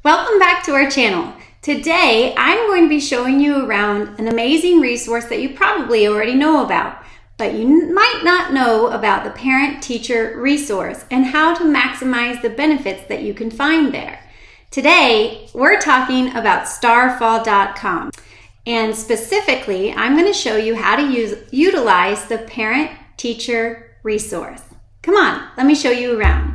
Welcome back to our channel. Today, I'm going to be showing you around an amazing resource that you probably already know about, but you might not know about the Parent-Teacher Resource and how to maximize the benefits that you can find there. Today, we're talking about Starfall.com, and specifically, I'm going to show you how to utilize the Parent-Teacher Resource. Come on, let me show you around.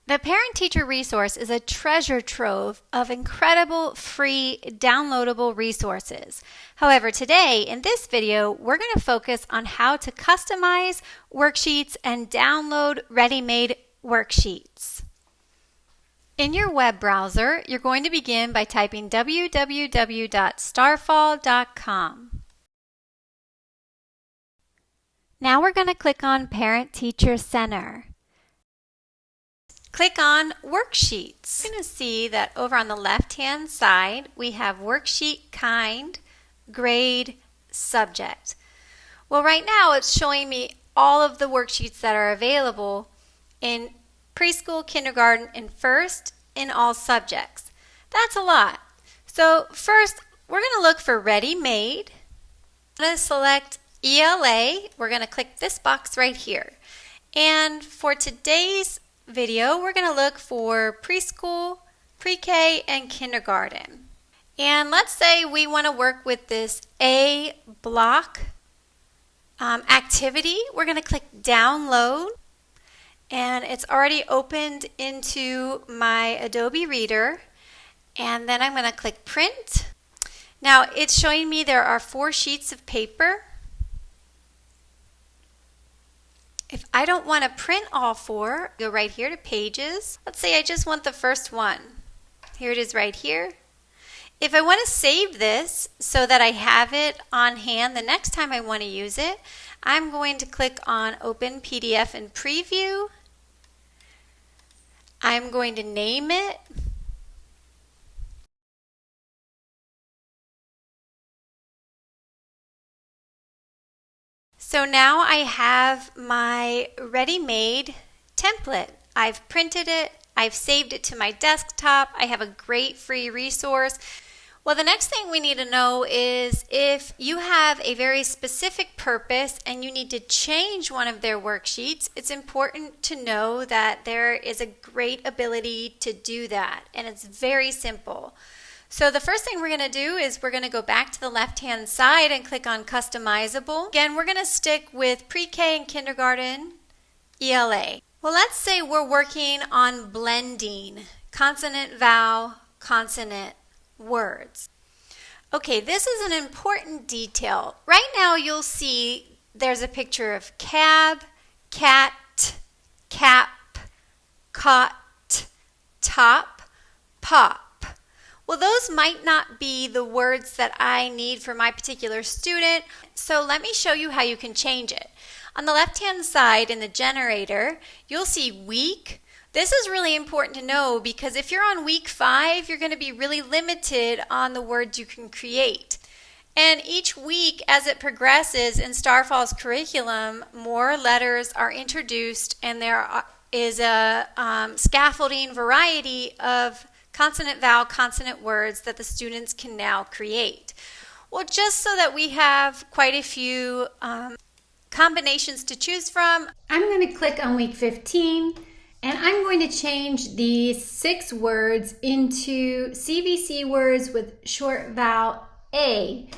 The Parent-Teacher Resource is a treasure trove of incredible free downloadable resources. However, today in this video, we're going to focus on how to customize worksheets and download ready-made worksheets. In your web browser, you're going to begin by typing www.starfall.com. Now we're going to click on Parent-Teacher Center. Click on Worksheets. You're going to see that over on the left-hand side, we have Worksheet Kind, Grade, Subject. Well, right now it's showing me all of the worksheets that are available in preschool, kindergarten, and first in all subjects. That's a lot. So first, we're going to look for ready-made. I'm going to select ELA. We're going to click this box right here. And for today's video, we're going to look for preschool, pre-K, and kindergarten. And let's say we want to work with this A block activity. We're going to click download, and it's already opened into my Adobe Reader. And then I'm going to click print. Now it's showing me there are 4 sheets of paper. If I don't want to print all 4, go right here to Pages. Let's say I just want the first one. Here it is right here. If I want to save this so that I have it on hand the next time I want to use it, I'm going to click on Open PDF and Preview. I'm going to name it. So now I have my ready-made template. I've printed it, I've saved it to my desktop, I have a great free resource. Well, the next thing we need to know is if you have a very specific purpose and you need to change one of their worksheets, it's important to know that there is a great ability to do that, and it's very simple. So the first thing we're going to do is we're going to go back to the left-hand side and click on Customizable. Again, we're going to stick with pre-K and kindergarten ELA. Well, let's say we're working on blending consonant, vowel, consonant words. Okay, this is an important detail. Right now you'll see there's a picture of cab, cat, cap, cot, top, pop. Well, those might not be the words that I need for my particular student, so let me show you how you can change it. On the left-hand side in the generator, you'll see week. This is really important to know because if you're on week 5, you're going to be really limited on the words you can create. And each week as it progresses in Starfall's curriculum, more letters are introduced and there is a scaffolding variety of consonant, vowel, consonant words that the students can now create. Well, just so that we have quite a few combinations to choose from, I'm going to click on week 15 and I'm going to change these 6 words into CVC words with short vowel A,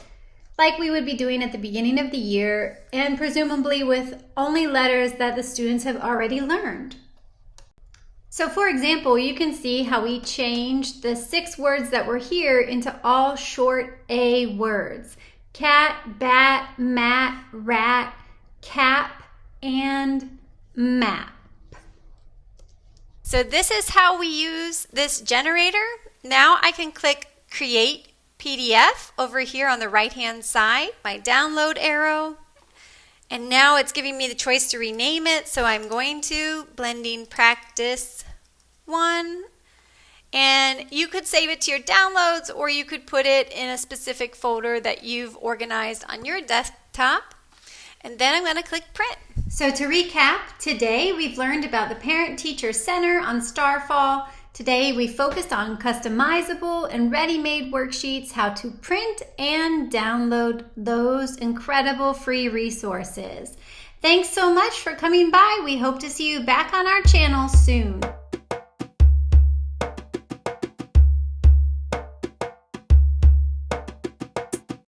like we would be doing at the beginning of the year, and presumably with only letters that the students have already learned. So for example, you can see how we changed the 6 words that were here into all short A words. Cat, bat, mat, rat, cap, and map. So this is how we use this generator. Now I can click Create PDF over here on the right-hand side, my download arrow. And now it's giving me the choice to rename it, so I'm going to Blending Practice 1. And you could save it to your downloads, or you could put it in a specific folder that you've organized on your desktop. And then I'm going to click Print. So to recap, today we've learned about the Parent-Teacher Center on Starfall. Today we focused on customizable and ready-made worksheets, how to print and download those incredible free resources. Thanks so much for coming by. We hope to see you back on our channel soon.